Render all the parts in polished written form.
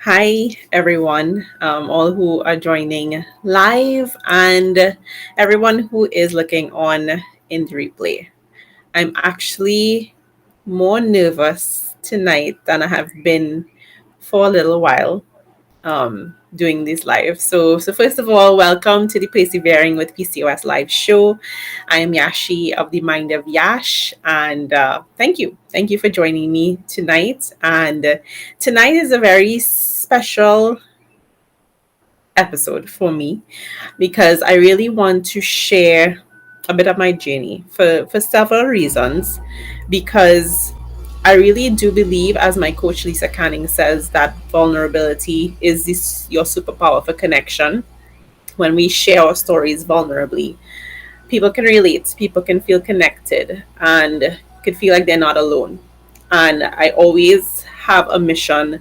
Hi, everyone, all who are joining live and everyone who is looking on in the replay. I'm actually more nervous tonight than I have been for a little while doing this live. So first of all, welcome to the Persevering with PCOS live show. I am Yashi of the Mind of Yash, and thank you for joining me tonight. And tonight is a very special episode for me because I really want to share a bit of my journey for several reasons. Because I really do believe, as my coach Lisa Canning says, that vulnerability is your superpower for connection. When we share our stories vulnerably, people can relate, people can feel connected, and can feel like they're not alone. And I always have a mission.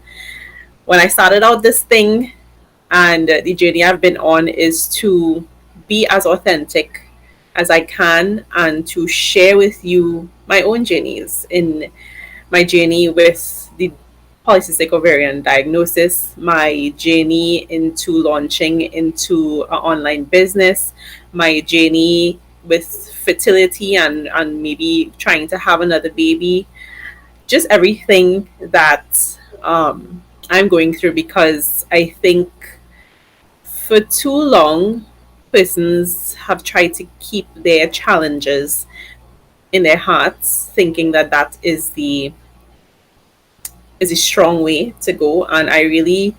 When I started out this thing, and the journey I've been on is to be as authentic as I can and to share with you my own journeys in my journey with the polycystic ovarian diagnosis, my journey into launching into an online business, my journey with fertility and maybe trying to have another baby, just everything that I'm going through, because I think for too long, persons have tried to keep their challenges in their hearts, thinking that that is a strong way to go. And I really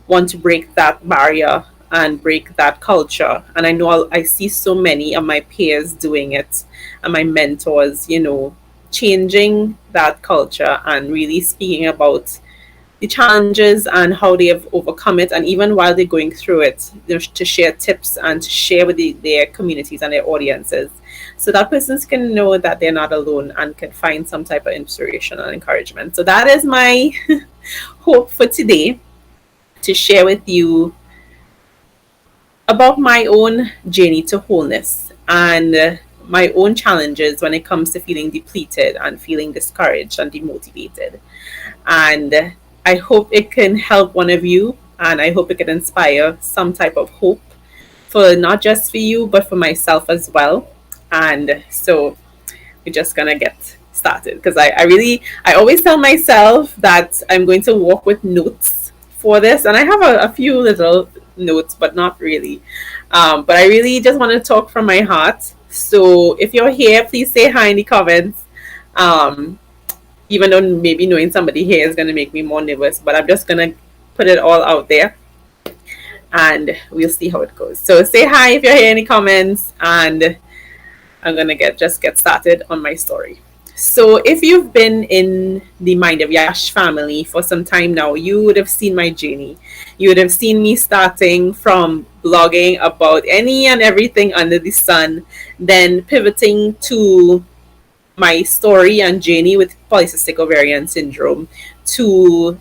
want to break that barrier and break that culture. And I know I see so many of my peers doing it, and my mentors, changing that culture and really speaking about the challenges and how they have overcome it, and even while they're going through it, to share tips and to share with their communities and their audiences, so that persons can know that they're not alone and can find some type of inspiration and encouragement. So that is my hope for today, to share with you about my own journey to wholeness and my own challenges when it comes to feeling depleted and feeling discouraged and demotivated. And I hope it can help one of you, and I hope it can inspire some type of hope for not just for you, but for myself as well. And so we're just gonna get started, because I always tell myself that I'm going to walk with notes for this, and I have a few little notes, but not really. But I really just want to talk from my heart. So if you're here, please say hi in the comments. Um, Even though maybe knowing somebody here is going to make me more nervous, but I'm just going to put it all out there, and we'll see how it goes. So say hi if you're here in the comments, and I'm going to get started on my story. So if you've been in the Mind of Yash family for some time now, you would have seen my journey. You would have seen me starting from blogging about any and everything under the sun, then pivoting to my story and journey with polycystic ovarian syndrome, to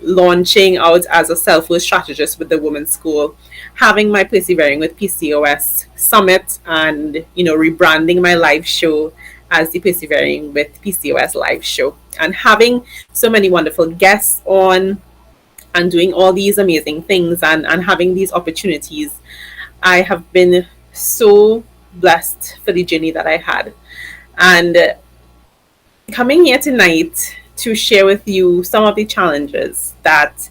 launching out as a self-worth strategist with the Women's School, having my Persevering with PCOS summit, and rebranding my live show as the Persevering with PCOS live show, and having so many wonderful guests on and doing all these amazing things, and having these opportunities. I have been so blessed for the journey that I had. And coming here tonight to share with you some of the challenges that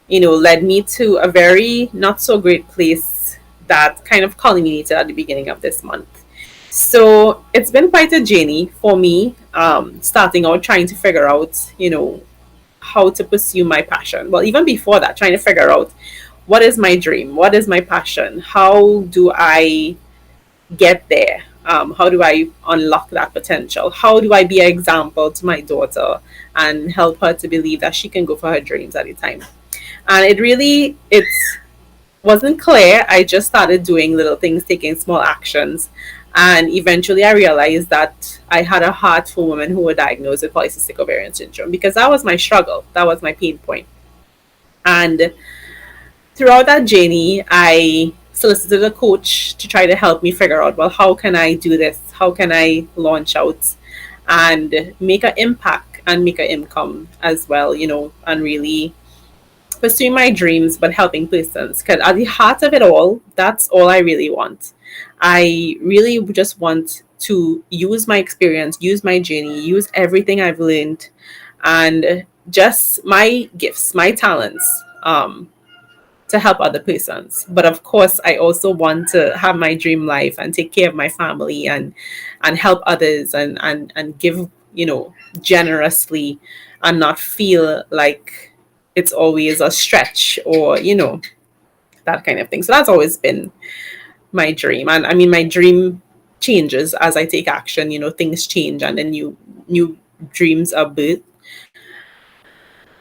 led me to a very not so great place that kind of culminated at the beginning of this month. So it's been quite a journey for me, starting out trying to figure out how to pursue my passion. Well, even before that, trying to figure out what is my dream, what is my passion, how do I get there, how do I unlock that potential, how do I be an example to my daughter and help her to believe that she can go for her dreams at a time. And it wasn't clear. I just started doing little things, taking small actions, and eventually I realized that I had a heart for women who were diagnosed with polycystic ovarian syndrome, because that was my struggle, that was my pain point. And throughout that journey, I solicited a coach to try to help me figure out, well, how can I do this? How can I launch out and make an impact and make an income as well, and really pursuing my dreams, but helping persons. Because at the heart of it all, that's all I really want. I really just want to use my experience, use my journey, use everything I've learned, and just my gifts, my talents, to help other persons. But of course, I also want to have my dream life and take care of my family and help others and give, generously, and not feel like it's always a stretch, or that kind of thing. So that's always been my dream. And I mean, my dream changes as I take action. Things change, and then new dreams are birthed.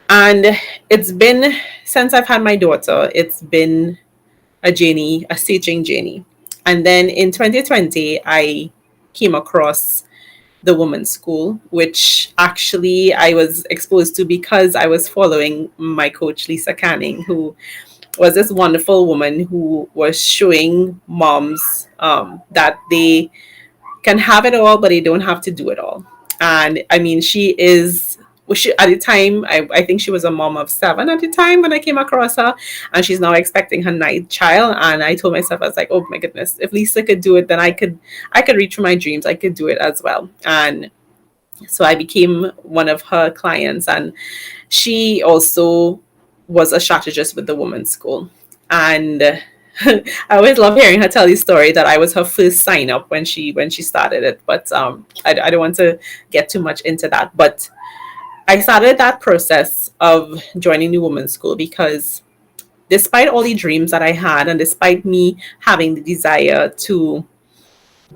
And it's been, since I've had my daughter, it's been a journey, a teaching journey. And then in 2020, I came across the women's school, which actually I was exposed to because I was following my coach, Lisa Canning, who was this wonderful woman who was showing moms, that they can have it all, but they don't have to do it all. And I mean, she is, well, she, at the time, I think she was a mom of 7 at the time when I came across her, and she's now expecting her 9th child. And I told myself, I was like, oh my goodness, if Lisa could do it, then I could reach for my dreams. I could do it as well. And so I became one of her clients, and she also was a strategist with the women's school. And I always love hearing her tell the story that I was her first sign up when she started it. But I don't want to get too much into that. But I started that process of joining the women's school because despite all the dreams that I had, and despite me having the desire to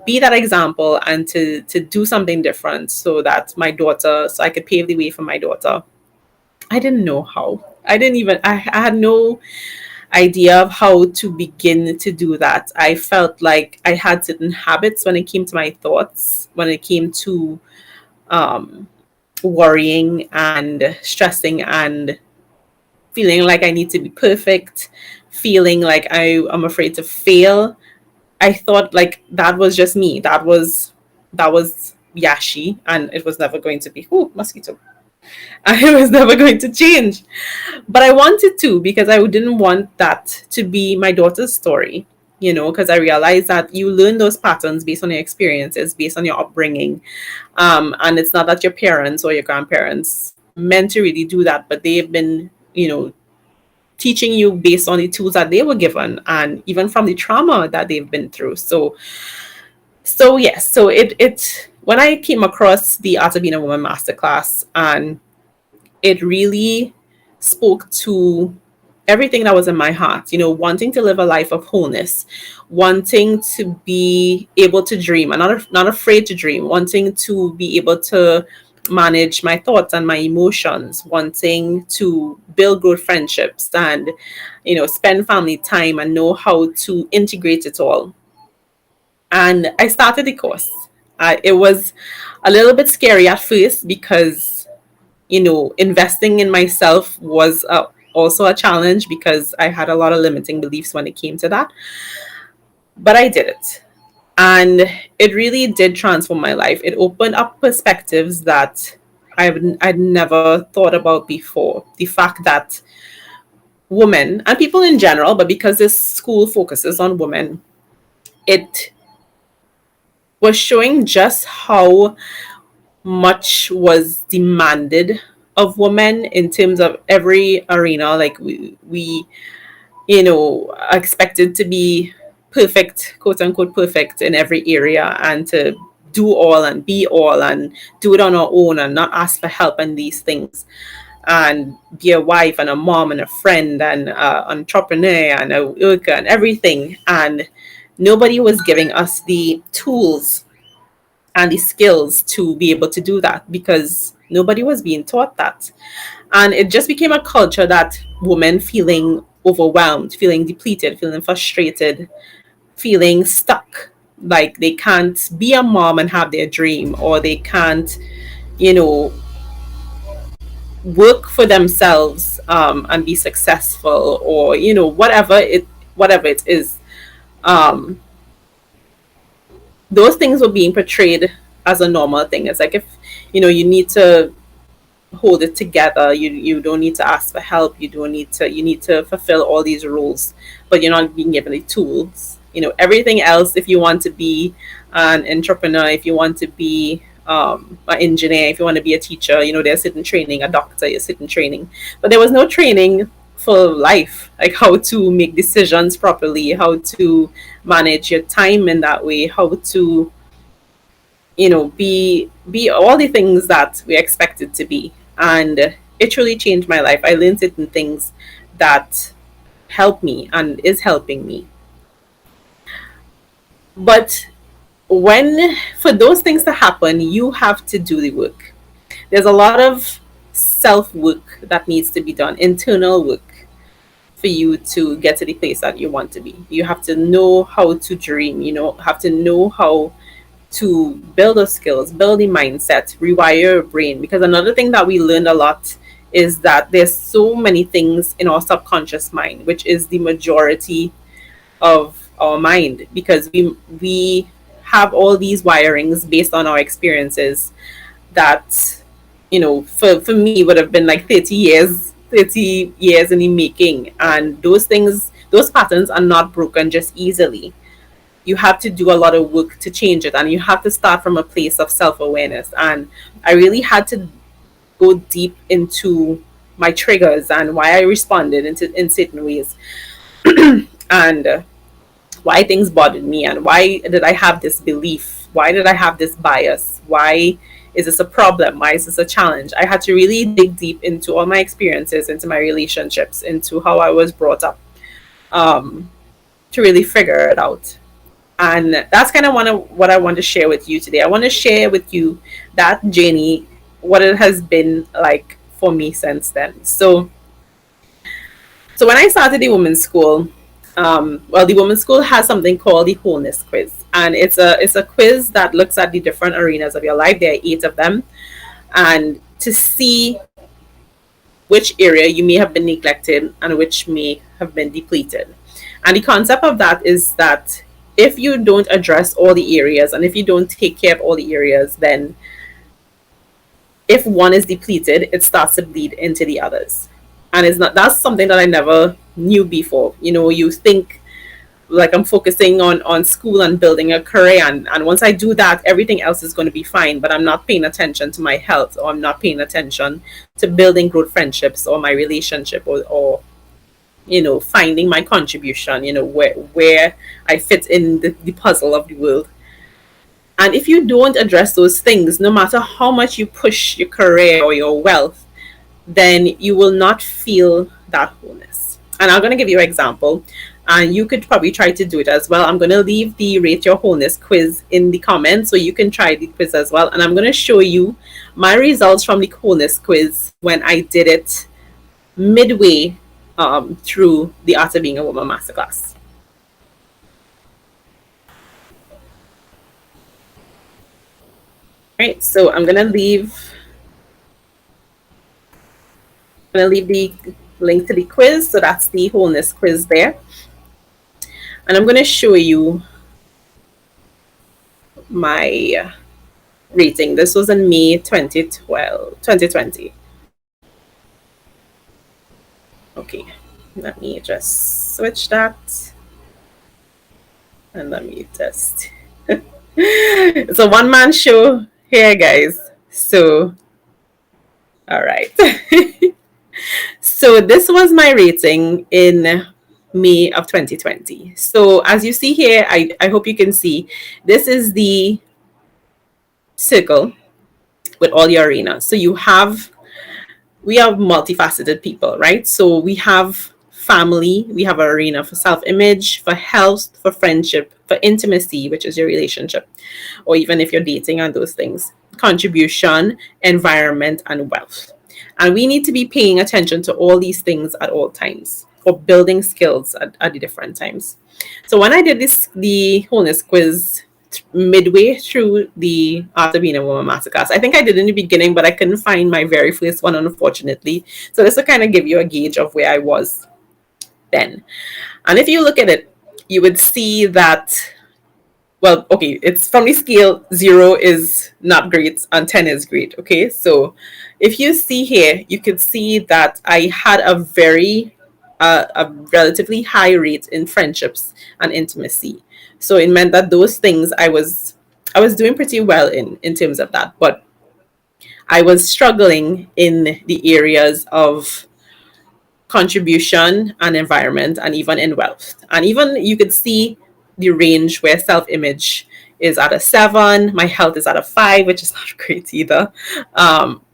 be that example and to do something different so that my daughter, so I could pave the way for my daughter, I didn't know how. I had no idea of how to begin to do that. I felt like I had certain habits when it came to my thoughts, when it came to um, worrying and stressing and feeling like I need to be perfect, feeling like I'm afraid to fail. I thought like that was just me. That was Yashi, and it was never going to be, ooh, mosquito. And it was never going to change. But I wanted to, because I didn't want that to be my daughter's story, because I realized that you learn those patterns based on your experiences, based on your upbringing. And it's not that your parents or your grandparents meant to really do that, but they've been, teaching you based on the tools that they were given, and even from the trauma that they've been through. So yes, so it when I came across the Art of Being a Woman masterclass, and it really spoke to everything that was in my heart, wanting to live a life of wholeness, wanting to be able to dream and not afraid to dream, wanting to be able to manage my thoughts and my emotions, wanting to build good friendships and, spend family time and know how to integrate it all. And I started the course. It was a little bit scary at first because, investing in myself was also a challenge because I had a lot of limiting beliefs when it came to that. But I did it. And it really did transform my life. It opened up perspectives that I'd never thought about before. The fact that women, and people in general, but because this school focuses on women, it was showing just how much was demanded of women in terms of every arena. Like we are expected to be perfect, quote unquote perfect, in every area, and to do all and be all and do it on our own and not ask for help and these things, and be a wife and a mom and a friend and an entrepreneur and a worker and everything. And nobody was giving us the tools and the skills to be able to do that because nobody was being taught that. And it just became a culture that women feeling overwhelmed, feeling depleted, feeling frustrated, feeling stuck, like they can't be a mom and have their dream, or they can't, work for themselves, and be successful, or whatever it is. Um, those things were being portrayed as a normal thing. It's like if you need to hold it together. You don't need to ask for help. You need to fulfill all these roles, but you're not being given the tools. Everything else. If you want to be an entrepreneur, if you want to be an engineer, if you want to be a teacher, there's certain training. A doctor is certain training, but there was no training for life, like how to make decisions properly, how to manage your time in that way, how to be all the things that we expected to be. And it truly changed my life. I learned certain things that help me and is helping me. But when for those things to happen, you have to do the work. There's a lot of self work that needs to be done, internal work, for you to get to the place that you want to be. You have to know how to dream, have to know how to build those skills, build the mindset, rewire your brain. Because another thing that we learned a lot is that there's so many things in our subconscious mind, which is the majority of our mind, because we have all these wirings based on our experiences that for me would have been like 30 years in the making. And those patterns are not broken just easily. You have to do a lot of work to change it, and you have to start from a place of self-awareness. And I really had to go deep into my triggers and why I responded in certain ways, and why things bothered me, and why did I have this belief, why did I have this bias, why is this a problem, why is this a challenge. I had to really dig deep into all my experiences, into my relationships, into how I was brought up, to really figure it out. And that's kind of what I want to share with you today. I want to share with you that journey, what it has been like for me since then. So when I started the women's school, the women's school has something called the Wholeness Quiz, and it's a quiz that looks at the different arenas of your life. There are 8 of them, and to see which area you may have been neglected and which may have been depleted. And the concept of that is that if you don't address all the areas, and if you don't take care of all the areas, then if one is depleted, it starts to bleed into the others. And that's something that I never knew before. You think like I'm focusing on school and building a career, and once I do that, everything else is going to be fine. But I'm not paying attention to my health, or I'm not paying attention to building good friendships, or my relationship, or finding my contribution, where I fit in the puzzle of the world. And if you don't address those things, no matter how much you push your career or your wealth, then you will not feel that wholeness. And I'm going to give you an example, and you could probably try to do it as well. I'm going to leave the Rate Your Wholeness quiz in the comments, so you can try the quiz as well. And I'm going to show you my results from the wholeness quiz when I did it midway through the Art of Being a Woman masterclass. Right, so I'm gonna leave the link to the quiz. So that's the wholeness quiz there, and I'm gonna show you my rating. This was in May 2020. Okay, let me just switch that, and let me test. It's a one-man show here, guys. So, all right. So this was my rating in May of 2020. So as you see here, I hope you can see, this is the circle with all your arenas. So we have multifaceted people, right? So we have family, we have an arena for self-image, for health, for friendship, for intimacy, which is your relationship, or even if you're dating and those things, contribution, environment, and wealth. And we need to be paying attention to all these things at all times, or building skills at the different times. So when I did the wholeness quiz midway through the Art of Being a Woman masterclass, I think I did in the beginning, but I couldn't find my very first one, unfortunately. So this will kind of give you a gauge of where I was then. And if you look at it, you would see that well, okay, it's from the scale 0 is not great and 10 is great. Okay, so if you see here, you can see that I had a relatively high rate in friendships and intimacy. So it meant that those things I was doing pretty well in terms of that, but I was struggling in the areas of contribution and environment, and even in wealth. And even you could see the range where self image is at a 7, my health is at a 5, which is not great either.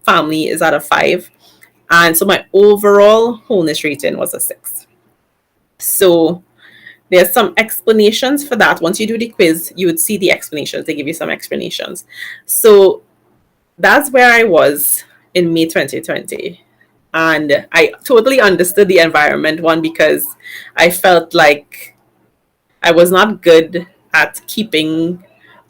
Family is at a 5. And so my overall wholeness rating was a 6. So there's some explanations for that. Once you do the quiz, you would see the explanations. They give you some explanations. So that's where I was in May 2020. And I totally understood the environment one, because I felt like I was not good at keeping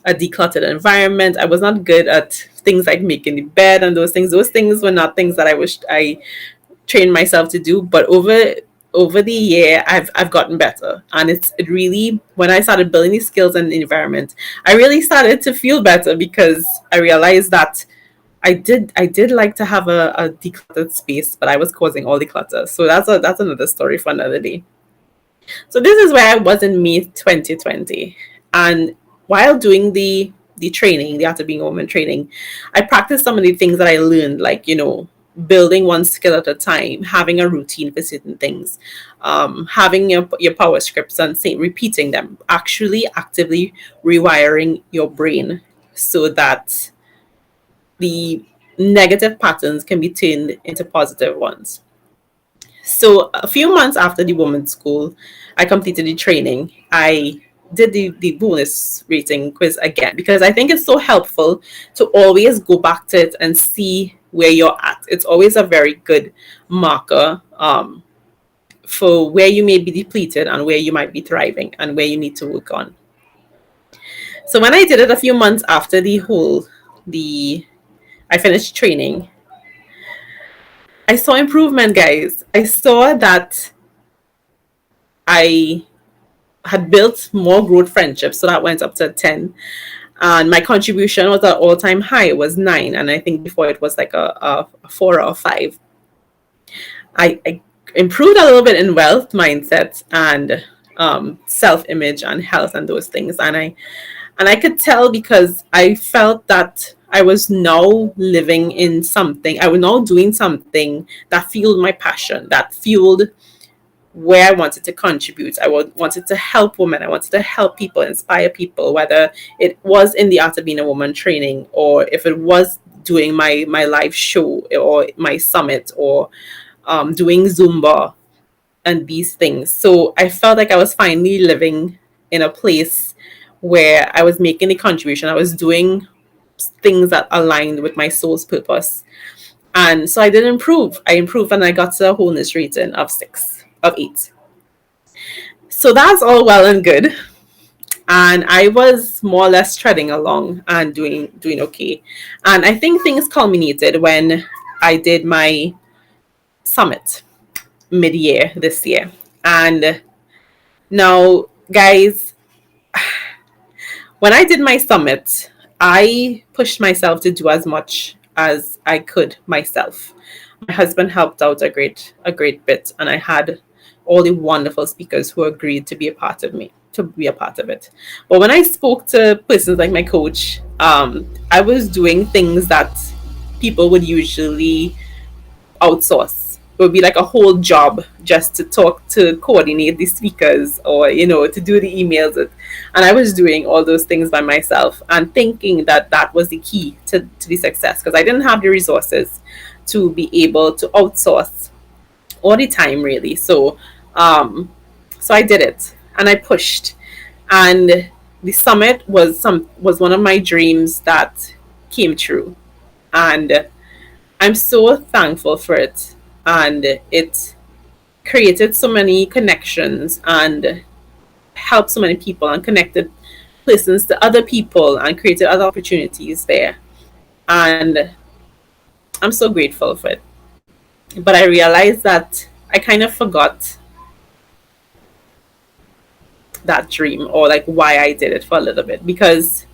a decluttered environment. I was not good at things like making the bed and those things. Those things were not things that I wished I trained myself to do. But over the year, I've gotten better, and it really, when I started building these skills and the environment, I really started to feel better, because I realized that I did like to have a decluttered space, but I was causing all the clutter. So that's another story for another day. So this is where I was in May 2020. And while doing the training, the Art of Being a Woman training, I practiced some of the things that I learned, like, building one skill at a time, having a routine for certain things, having your power scripts and repeating them, actually actively rewiring your brain so that the negative patterns can be turned into positive ones. So a few months after the women's school, I completed the training. I did the bonus rating quiz again, because I think it's so helpful to always go back to it and see where you're at. It's always a very good marker for where you may be depleted and where you might be thriving and where you need to work on. So when I did it a few months after the I finished training, I saw improvement, guys. I saw that I had built more growth friendships, so that went up to 10. And my contribution was at all-time high. It was 9, and I think before it was like a 4 or a 5. I improved a little bit in wealth mindset and self-image and health and those things. And I could tell, because I felt that I was now living in something. I was now doing something that fueled my passion, that fueled where I wanted to contribute. I wanted to help women. I wanted to help people, inspire people, whether it was in the Art of Being a Woman training, or if it was doing my live show or my summit, or doing Zumba and these things. So I felt like I was finally living in a place where I was making a contribution. I was doing things that aligned with my soul's purpose. And so I did improve. I improved, and I got to a wholeness rating of 8. So that's all well and good. And I was more or less treading along and doing okay. And I think things culminated when I did my summit mid-year this year. And now, guys, when I did my summit, I pushed myself to do as much as I could myself. My husband helped out a great bit, and I had all the wonderful speakers who agreed to be a part of it. But when I spoke to persons like my coach, I was doing things that people would usually outsource. It would be like a whole job just to talk, to coordinate the speakers, or to do the emails. And I was doing all those things by myself, and thinking that that was the key to the success, because I didn't have the resources to be able to outsource all the time, really. So I did it, and I pushed, and the summit was one of my dreams that came true, and I'm so thankful for it. And it created so many connections and helped so many people and connected persons to other people and created other opportunities there. And I'm so grateful for it. But I realized that I kind of forgot that dream, or like why I did it for a little bit. Because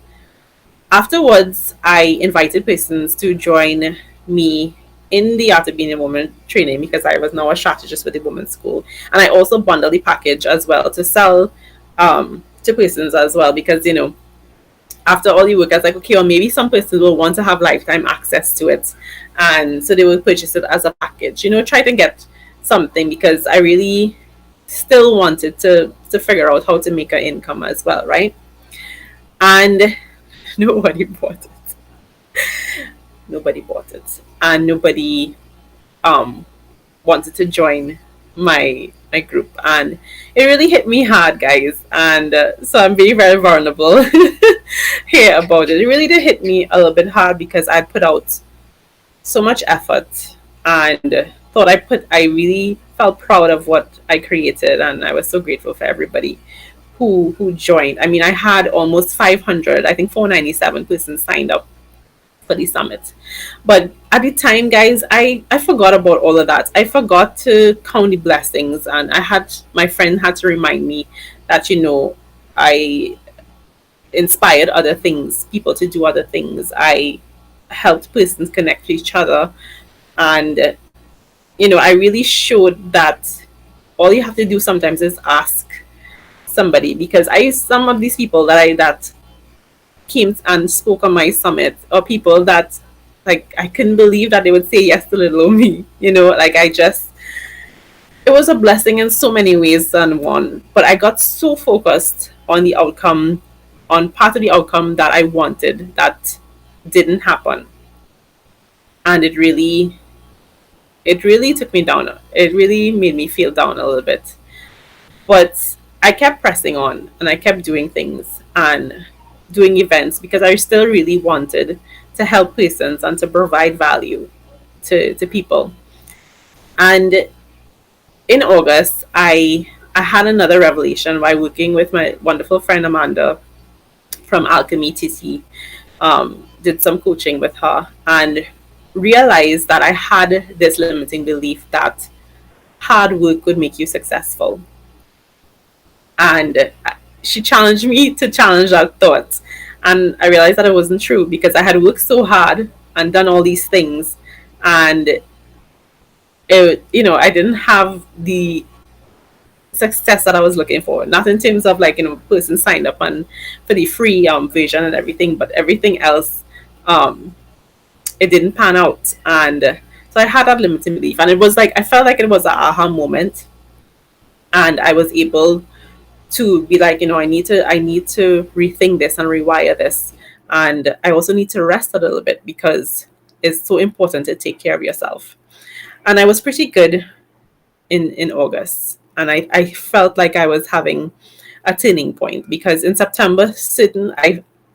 afterwards, I invited persons to join me in the Art of Being a Woman training, because I was now a strategist with the women's school. And I also bundle the package as well to sell to persons as well, because, you know, after all the work, I was like, okay, or maybe some persons will want to have lifetime access to it. And so they will purchase it as a package, you know, try to get something, because I really still wanted to figure out how to make an income as well, right? And nobody bought it. Nobody bought it. And nobody um wanted to join my group, and it really hit me hard, guys. And so I'm being very vulnerable here about it. It really did hit me a little bit hard, because I put out so much effort, and thought I really felt proud of what I created, and I was so grateful for everybody who joined. I mean, I had almost 500, I think 497 persons signed up for the summit. But at the time, guys, I forgot about all of that. I forgot to count the blessings, and my friend had to remind me that, you know, I inspired other things, people to do other things. I helped persons connect to each other, and you know, I really showed that all you have to do sometimes is ask somebody. Because some of these people that came and spoke on my summit are people that, like, I couldn't believe that they would say yes to little old me. You know, like, it was a blessing in so many ways than one. But I got so focused on the outcome, on part of the outcome that I wanted, that didn't happen. And it really took me down. It really made me feel down a little bit. But I kept pressing on, and I kept doing things and doing events, because I still really wanted to help persons and to provide value to people. And in August, I had another revelation by working with my wonderful friend Amanda from Alchemy TT. Did some coaching with her, and realized that I had this limiting belief that hard work would make you successful. And she challenged me to challenge that thought. And I realized that it wasn't true, because I had worked so hard and done all these things, and I didn't have the success that I was looking for. Not in terms of, like, person signed up and for the free version and everything, but everything else, it didn't pan out. And so I had that limiting belief, and it was like, I felt like it was an aha moment, and I was able to be like, I need to rethink this and rewire this. And I also need to rest a little bit, because it's so important to take care of yourself. And I was pretty good in August, and I felt like I was having a turning point, because in September,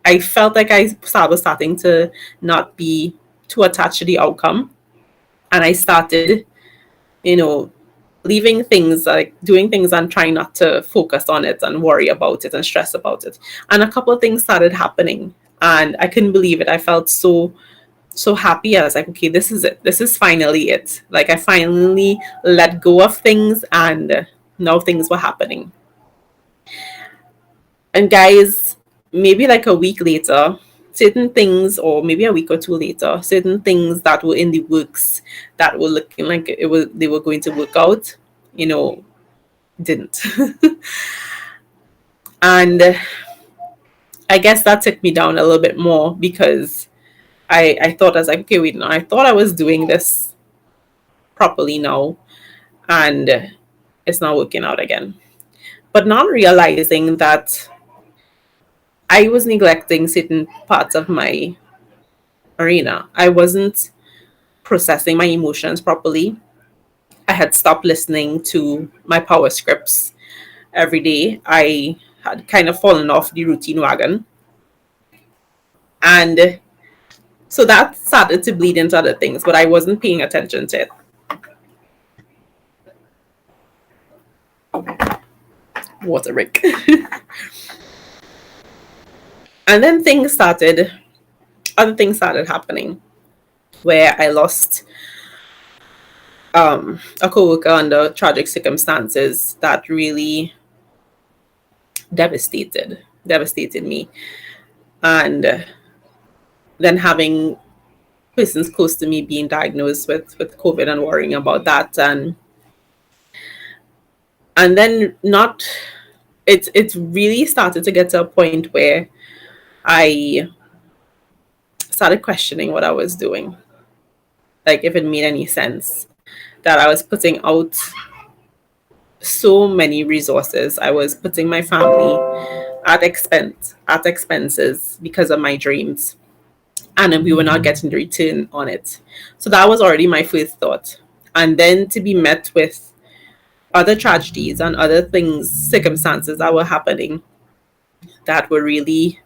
I felt like was starting to not be too attached to the outcome, and I started, you know, leaving things, like doing things and trying not to focus on it and worry about it and stress about it. And a couple of things started happening, and I couldn't believe it. I felt so happy. I was like, okay, this is it. This is finally it. Like, I finally let go of things, and now things were happening. And guys, maybe like a week later, certain things, or maybe a week or two later, certain things that were in the works, that were looking like they were going to work out, didn't. And I guess that took me down a little bit more, because I thought, I was like, okay, wait, no, I thought I was doing this properly now, and it's not working out again. But not realizing that I was neglecting certain parts of my arena. I wasn't processing my emotions properly. I had stopped listening to my power scripts every day. I had kind of fallen off the routine wagon. And so that started to bleed into other things, but I wasn't paying attention to it. Water break. And then other things started happening, where I lost a coworker under tragic circumstances that really devastated me. And then having persons close to me being diagnosed with COVID and worrying about that, and then not it's really started to get to a point where I started questioning what I was doing, like if it made any sense that I was putting out so many resources. I was putting my family at expenses because of my dreams, and then we were not getting the return on it. So that was already my first thought. And then to be met with other tragedies and other things, circumstances that were happening that were really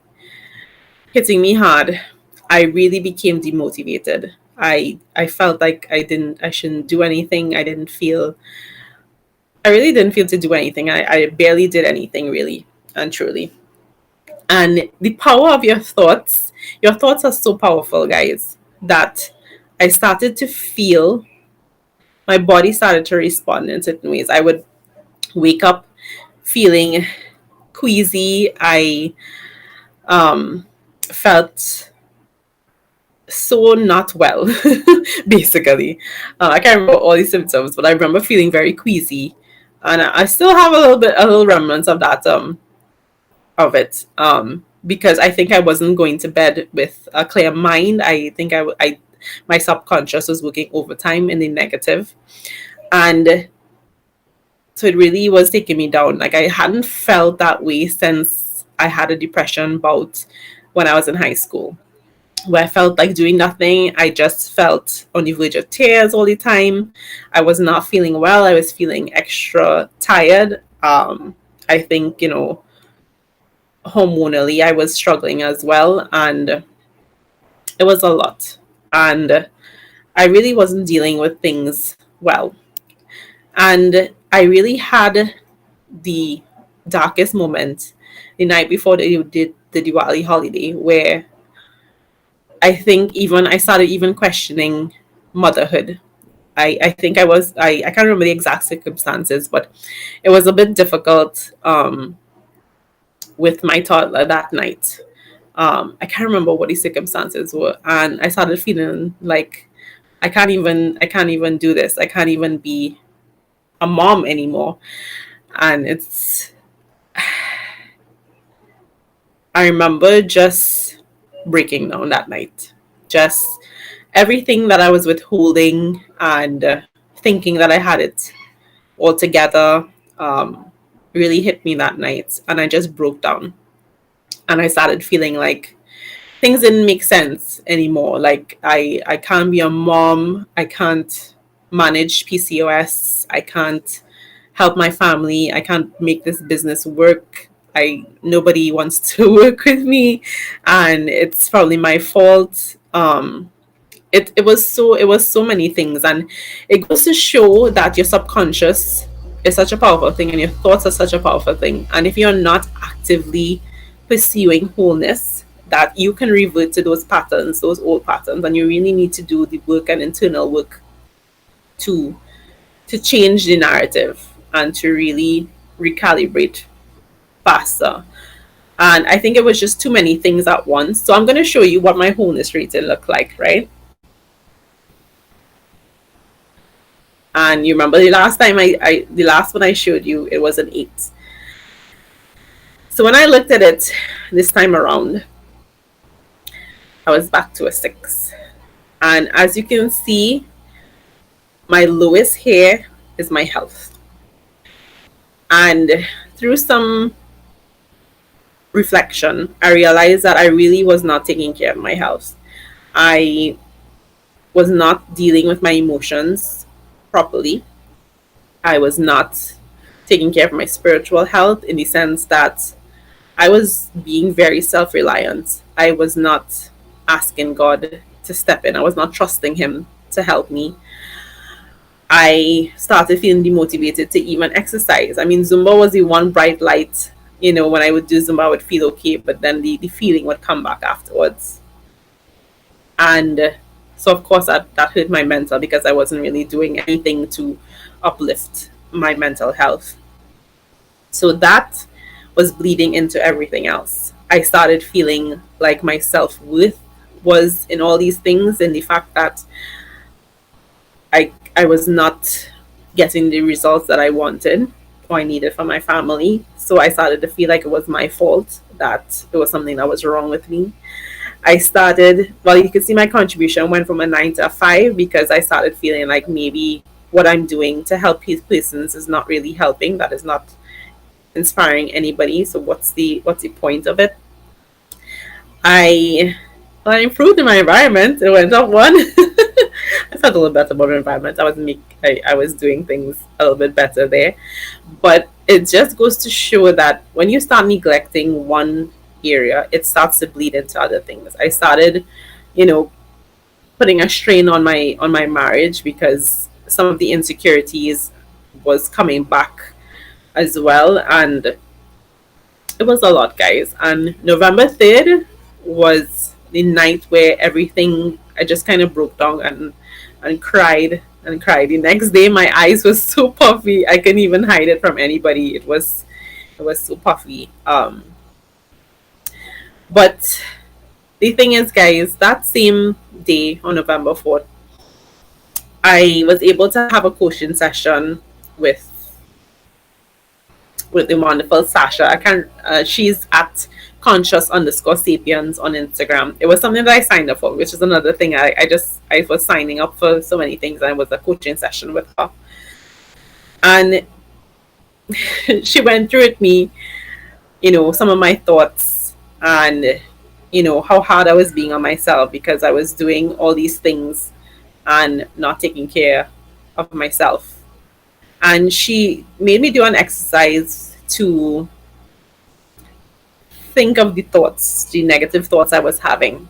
hitting me hard, I really became demotivated. I felt like I shouldn't do anything. I really didn't feel to do anything. I barely did anything, really and truly. And the power of your thoughts are so powerful, guys, that I started to feel my body started to respond in certain ways. I would wake up feeling queasy. I felt so not well, basically. I can't remember all these symptoms, but I remember feeling very queasy, and I still have a little remnants of that of it. Because I think I wasn't going to bed with a clear mind. I think my subconscious was working overtime in the negative, and so it really was taking me down. Like I hadn't felt that way since I had a depression bout when I was in high school, where I felt like doing nothing. I just felt on the verge of tears all the time. I was not feeling well. I was feeling extra tired. I think, hormonally, I was struggling as well. And it was a lot. And I really wasn't dealing with things well. And I really had the darkest moment the night before the Diwali holiday, where I think even I started even questioning motherhood. I think I can't remember the exact circumstances, but it was a bit difficult with my toddler that night. I can't remember what the circumstances were, and I started feeling like I can't even do this. I can't even be a mom anymore. And I remember just breaking down that night. Just everything that I was withholding and thinking that I had it all together really hit me that night. And I just broke down. And I started feeling like things didn't make sense anymore. Like I can't be a mom. I can't manage PCOS. I can't help my family. I can't make this business work. Nobody wants to work with me, and it's probably my fault. It was so many things, and it goes to show that your subconscious is such a powerful thing, and your thoughts are such a powerful thing. And if you're not actively pursuing wholeness, that you can revert to those patterns, those old patterns, and you really need to do the work and internal work to change the narrative and to really recalibrate faster. And I think it was just too many things at once. So I'm going to show you what my wholeness rating looked like, right? And you remember the last time the last one I showed you, it was an 8. So when I looked at it this time around, I was back to a 6. And as you can see, my lowest here is my health. And through some reflection, I realized that I really was not taking care of my health. I was not dealing with my emotions properly. I was not taking care of my spiritual health, in the sense that I was being very self-reliant. I was not asking God to step in. I was not trusting Him to help me. I started feeling demotivated to even exercise. I mean, Zumba was the one bright light. When I would do Zumba, I would feel okay, but then the feeling would come back afterwards. And so, of course, that hurt my mental, because I wasn't really doing anything to uplift my mental health. So that was bleeding into everything else. I started feeling like my self-worth was in all these things, and the fact that I was not getting the results that I wanted or I needed for my family. So I started to feel like it was my fault, that it was something that was wrong with me. I started, well, you can see my contribution went from a 9 to a 5 because I started feeling like maybe what I'm doing to help these persons is not really helping, that is not inspiring anybody. So what's the point of it? I I improved in my environment. It went up one. I felt a little better about my environment. I was doing things a little bit better there. But it just goes to show that when you start neglecting one area, it starts to bleed into other things. I started, you know, putting a strain on my marriage because some of the insecurities was coming back as well, and it was a lot, guys. And November 3rd was the night where everything, I just kind of broke down and cried and cried. The next day my eyes was so puffy I couldn't even hide it from anybody. It was so puffy. But the thing is, guys, that same day on November 4th, I was able to have a coaching session with the wonderful Sasha. I can She's at conscious_sapiens on Instagram. It was something that I signed up for, which is another thing. I was signing up for so many things, and it was a coaching session with her. And she went through with me, some of my thoughts, and how hard I was being on myself because I was doing all these things and not taking care of myself. And she made me do an exercise to think of the negative thoughts I was having,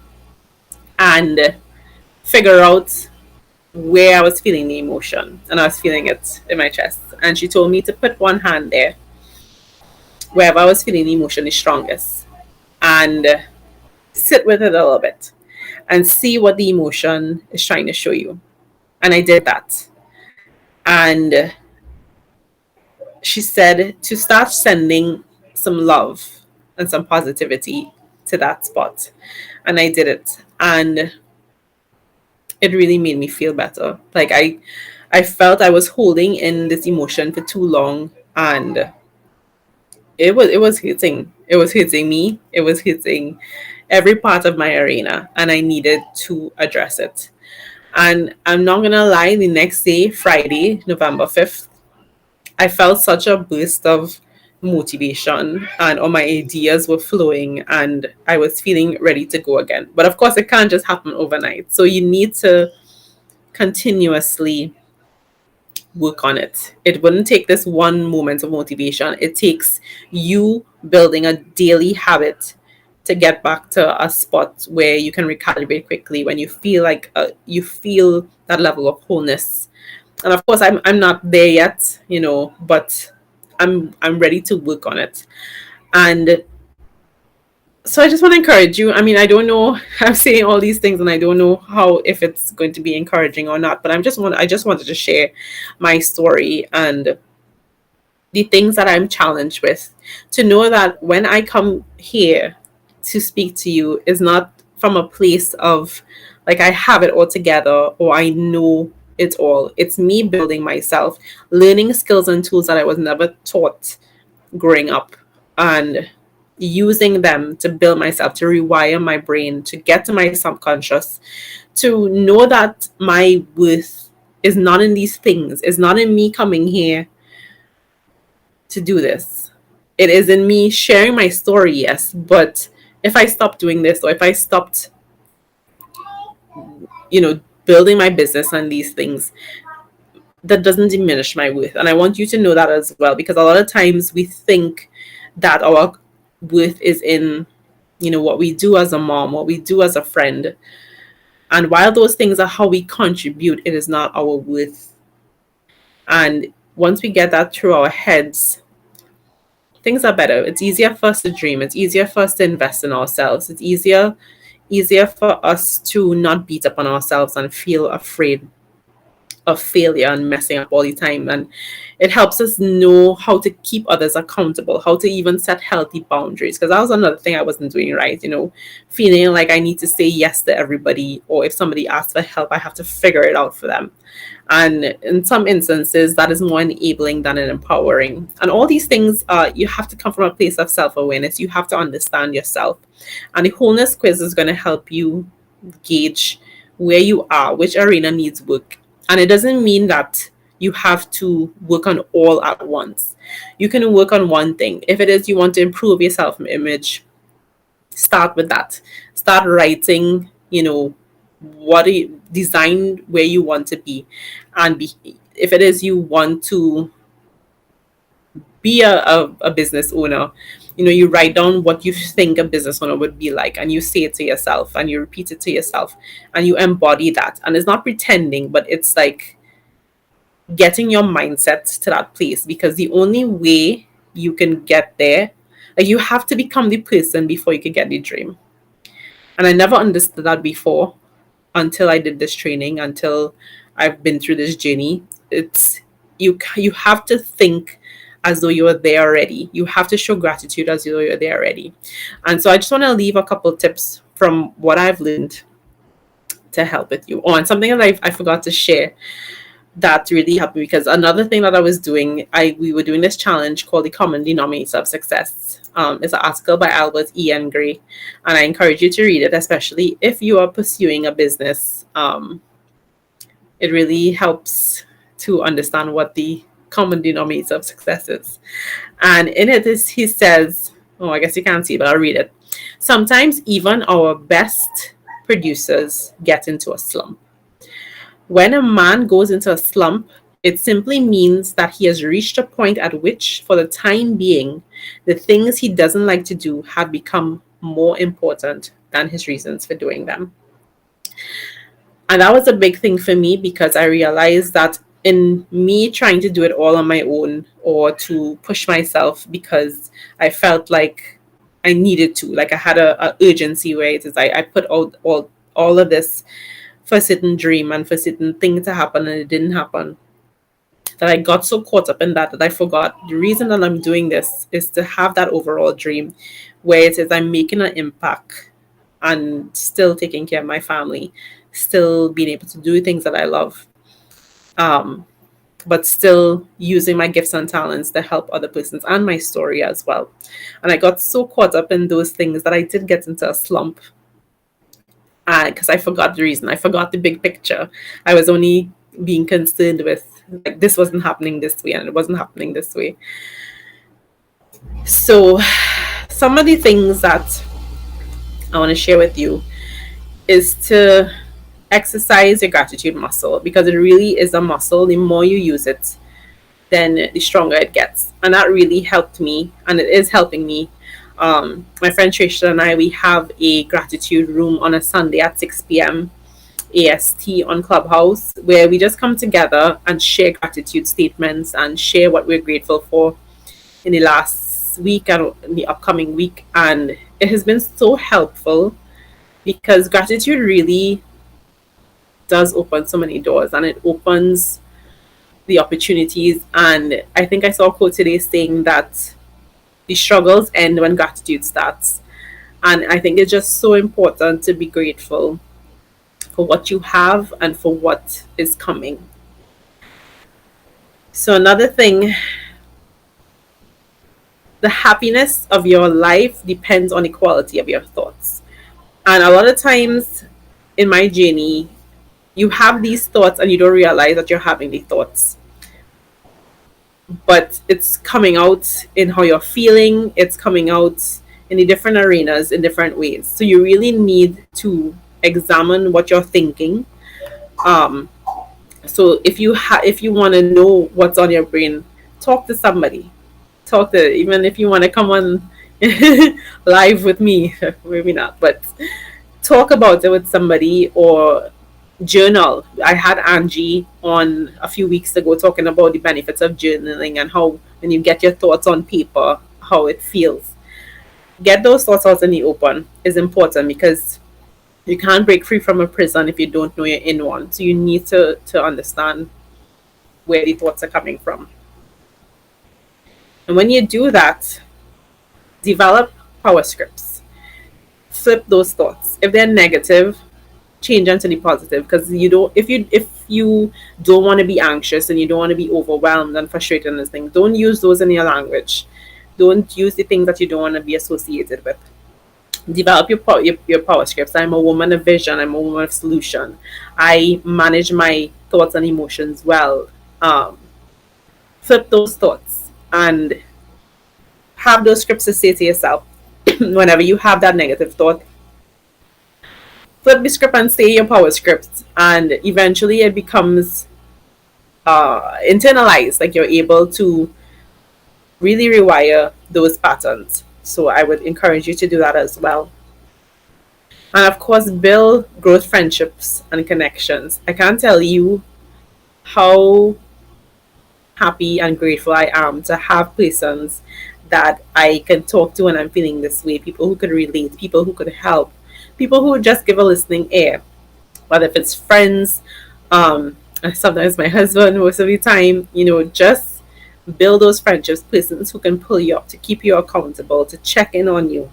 and figure out where I was feeling the emotion. And I was feeling it in my chest. And she told me to put one hand there, wherever I was feeling the emotion the strongest, and sit with it a little bit and see what the emotion is trying to show you. And I did that. And she said to start sending some love and some positivity to that spot. And I did it. And it really made me feel better. Like I felt I was holding in this emotion for too long, and it was hitting. It was hitting me. It was hitting every part of my arena, and I needed to address it. And I'm not gonna lie, the next day, Friday, November 5th, I felt such a burst of motivation, and all my ideas were flowing, and I was feeling ready to go again. But of course, it can't just happen overnight. So you need to continuously work on it. It wouldn't take this one moment of motivation. It takes you building a daily habit to get back to a spot where you can recalibrate quickly when you feel like you feel that level of wholeness. And of course, I'm not there yet, but I'm ready to work on it. And so I just want to encourage you. I mean, I don't know. I'm saying all these things, and I don't know if it's going to be encouraging or not. But I just wanted to share my story and the things that I'm challenged with. To know that when I come here to speak to you is not from a place of like I have it all together or I know it all. It's me building myself, learning skills and tools that I was never taught growing up, and using them to build myself, to rewire my brain, to get to my subconscious, to know that my worth is not in these things. It's not in me coming here to do this. It is in me sharing my story, yes, but if I stopped doing this, or if I stopped, building my business and these things, that doesn't diminish my worth. And I want you to know that as well, because a lot of times we think that our worth is in, what we do as a mom, what we do as a friend. And while those things are how we contribute, it is not our worth. And once we get that through our heads, things are better. It's easier for us to dream. It's easier for us to invest in ourselves. It's easier for us to not beat up on ourselves and feel afraid of failure and messing up all the time. And it helps us know how to keep others accountable, how to even set healthy boundaries. Because that was another thing I wasn't doing right, feeling like I need to say yes to everybody, or if somebody asks for help, I have to figure it out for them. And in some instances, that is more enabling than empowering. And all these things, you have to come from a place of self awareness. You have to understand yourself. And the Wholeness Quiz is going to help you gauge where you are, which arena needs work. And it doesn't mean that you have to work on all at once. You can work on one thing. If it is you want to improve your self image, start with that. Start writing, what you design where you want to be. And if it is you want to be a business owner, you write down what you think a business owner would be like, and you say it to yourself, and you repeat it to yourself, and you embody that. And it's not pretending, but it's like getting your mindset to that place, because the only way you can get there, like, you have to become the person before you can get the dream. And I never understood that before, until I did this training, until I've been through this journey. It's you have to think as though you are there already. You have to show gratitude as though you're there already. And so I just want to leave a couple tips from what I've learned to help with you. Oh, and something that I forgot to share that really helped me, because another thing that I was doing, we were doing this challenge called the Common Denominator of Success. It's an article by Albert E. N. Gray, and I encourage you to read it, especially if you are pursuing a business. It really helps to understand what the common denominator of success is. And in it, he says, I guess you can't see, but I'll read it. Sometimes even our best producers get into a slump. When a man goes into a slump, it simply means that he has reached a point at which, for the time being, the things he doesn't like to do have become more important than his reasons for doing them. And that was a big thing for me, because I realized that in me trying to do it all on my own, or to push myself because I felt like I needed to, like I had a urgency where it is I put out all of this for a certain dream and for a certain thing to happen, and it didn't happen, that I got so caught up in that I forgot the reason that I'm doing this is to have that overall dream where it is I'm making an impact and still taking care of my family, still being able to do things that I love, but still using my gifts and talents to help other persons, and my story as well. And I got so caught up in those things that I did get into a slump, because I forgot the reason. I forgot the big picture. I was only being concerned with, like, this wasn't happening this way and it wasn't happening this way. So some of the things that I want to share with you is to exercise your gratitude muscle, because it really is a muscle. The more you use it, then the stronger it gets. And that really helped me, and it is helping me. My friend Trisha and I, we have a gratitude room on a Sunday at 6 p.m. AST on Clubhouse, where we just come together and share gratitude statements and share what we're grateful for in the last week and in the upcoming week. And it has been so helpful, because gratitude really does open so many doors, and it opens the opportunities. And I think I saw a quote today saying that the struggles end when gratitude starts. And I think it's just so important to be grateful for what you have and for what is coming. So another thing, the happiness of your life depends on the quality of your thoughts. And a lot of times in my journey, you have these thoughts and you don't realize that you're having the thoughts. But it's coming out in how you're feeling. It's coming out in the different arenas in different ways. So you really need to examine what you're thinking. So if you want to know what's on your brain, talk to somebody. Even if you want to come on live with me, maybe not, but talk about it with somebody, or journal. I had Angie on a few weeks ago talking about the benefits of journaling, and how when you get your thoughts on paper, how it feels. Get those thoughts out in the open is important, because you can't break free from a prison if you don't know you're in one. So you need to understand where the thoughts are coming from. And when you do that, develop power scripts. Flip those thoughts. If they're negative, change them to the positive, because if you don't want to be anxious and you don't want to be overwhelmed and frustrated in this thing, don't use those in your language. Don't use the things that you don't want to be associated with. Develop your power scripts. I'm a woman of vision. I'm a woman of solution. I manage my thoughts and emotions well. Flip those thoughts and have those scripts to say to yourself whenever you have that negative thought. Flip the script and say your power script, and eventually it becomes internalized. Like, you're able to really rewire those patterns. So I would encourage you to do that as well. And of course, build growth friendships and connections. I can't tell you how happy and grateful I am to have persons that I can talk to when I'm feeling this way, people who could relate, people who could help, people who just give a listening ear, whether if it's friends, sometimes my husband, most of the time, just build those friendships, persons who can pull you up, to keep you accountable, to check in on you,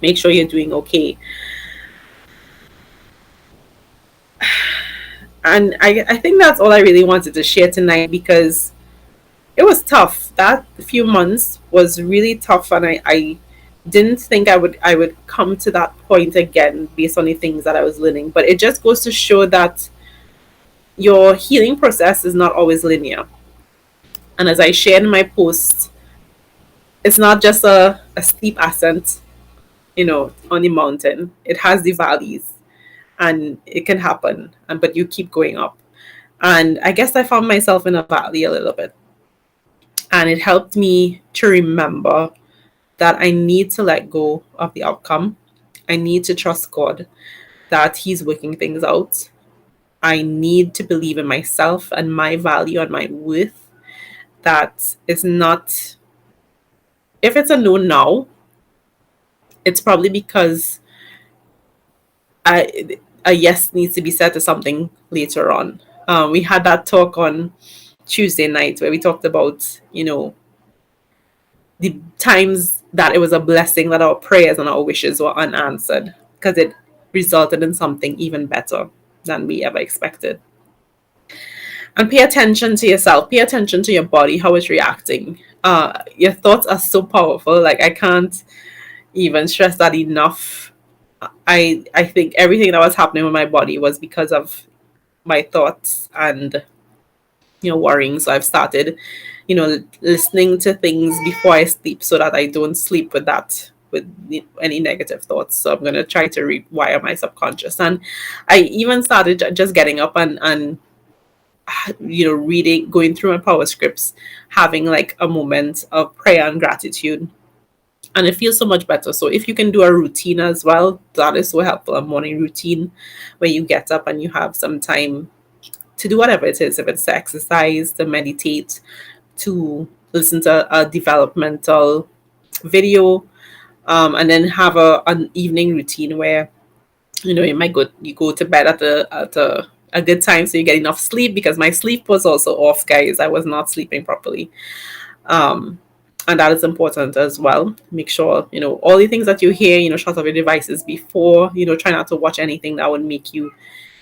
make sure you're doing okay. And I think that's all I really wanted to share tonight, because it was tough. That few months was really tough, and I didn't think I would come to that point again based on the things that I was learning. But it just goes to show that your healing process is not always linear. And as I shared in my post, it's not just a steep ascent, on the mountain. It has the valleys, and it can happen. But you keep going up. And I guess I found myself in a valley a little bit. And it helped me to remember that I need to let go of the outcome. I need to trust God that He's working things out. I need to believe in myself and my value and my worth. That it's not, if it's a no now, it's probably because a yes needs to be said to something later on. We had that talk on Tuesday night where we talked about, the times that it was a blessing that our prayers and our wishes were unanswered, because it resulted in something even better than we ever expected. And pay attention to yourself, pay attention to your body, how it's reacting. Your thoughts are so powerful. Like, I can't even stress that enough. I think everything that was happening with my body was because of my thoughts and worrying. So I've started listening to things before I sleep, so that I don't sleep with any negative thoughts. So I'm going to try to rewire my subconscious. And I even started just getting up and reading, going through my power scripts, having like a moment of prayer and gratitude, and it feels so much better. So if you can do a routine as well, that is so helpful. A morning routine where you get up and you have some time to do whatever it is, if it's to exercise, to meditate, to listen to a developmental video, and then have an evening routine where you go to bed at a good time, so you get enough sleep, because my sleep was also off, guys. I was not sleeping properly, and that is important as well. Make sure all the things that you hear, shut off your devices before, try not to watch anything that would make you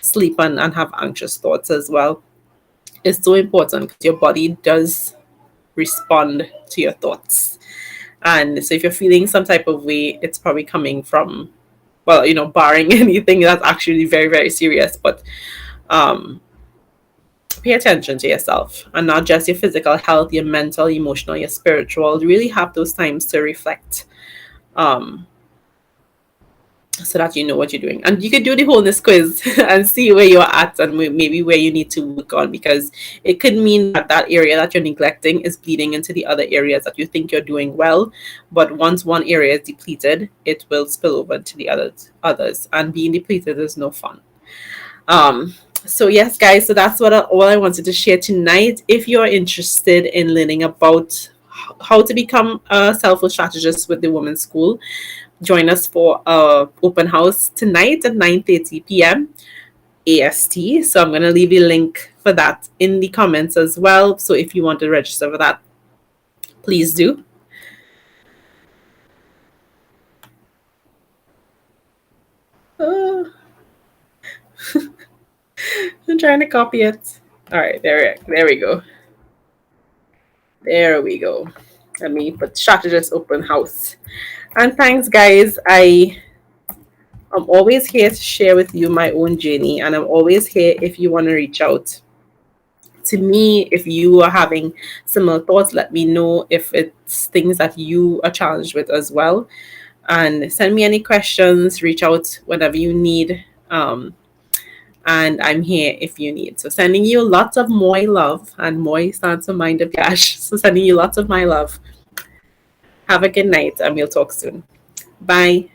sleep and have anxious thoughts as well. It's so important, because your body does respond to your thoughts. And so if you're feeling some type of way, it's probably coming from, well, barring anything that's actually very, very serious. But pay attention to yourself, and not just your physical health, your mental, emotional, your spiritual. Really have those times to reflect, so that you know what you're doing. And you could do the wholeness quiz and see where you're at, and maybe where you need to work on, because it could mean that area that you're neglecting is bleeding into the other areas that you think you're doing well. But once one area is depleted, it will spill over to the others, and being depleted is no fun. So yes, guys, so that's all I wanted to share tonight. If you're interested in learning about how to become a self-worth strategist with the Women's School, join us for a open house tonight at 9:30 p.m. AST. So I'm going to leave a link for that in the comments as well. So if you want to register for that, please do. Oh, I'm trying to copy it. All right, there we go. There we go. Let me put strategist open house. And thanks, guys. I'm always here to share with you my own journey, and I'm always here if you want to reach out to me. If you are having similar thoughts, let me know if it's things that you are challenged with as well. And send me any questions, reach out whenever you need. And I'm here if you need. So sending you lots of moi love, and moi stands for mind of cash. So sending you lots of my love. Have a good night, and we'll talk soon. Bye.